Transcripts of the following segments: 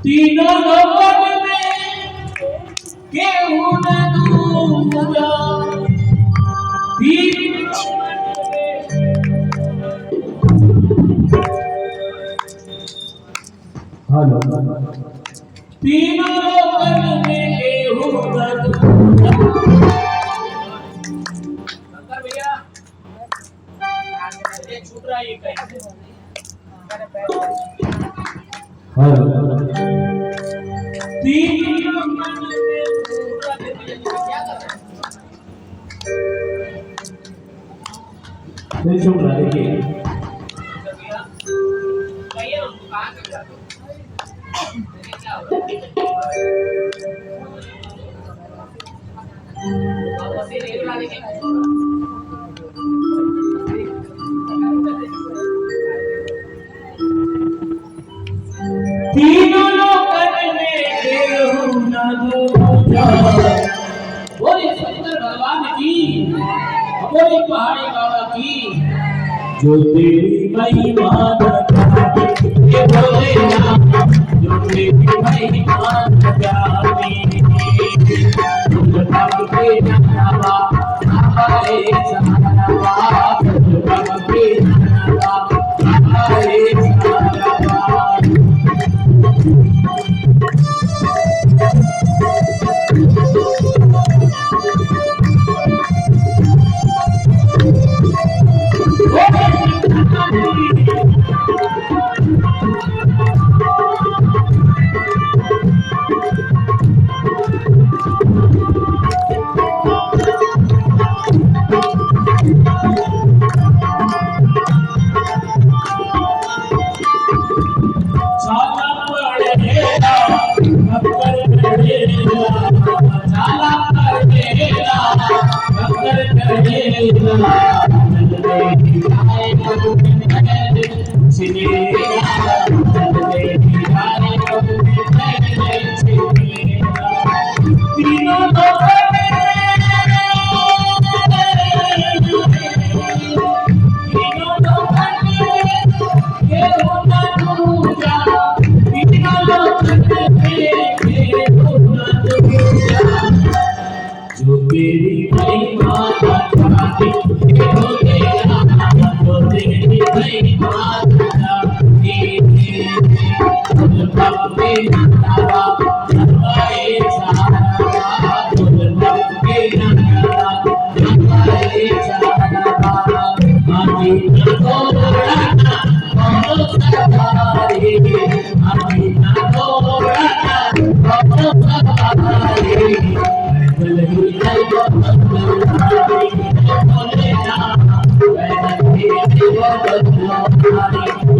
तीनों लोगों में केहू न दूजा हेलो तीनों लोगों में केहू न दूजा भैया ये छूट रहा है कहीं छूट रहा देखिए तीनों लोकन में केहू न दूजा बोले शंकर भगवान की बोले पहाड़ी बाबा की जो तेरी महिमा ये बोले ना जो तेरी महिमा जानी तुझ भक्त के नावा हमारे सहारा तुझ भक्त के नावा हमारे सहारा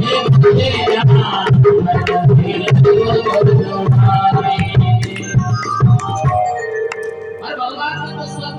हे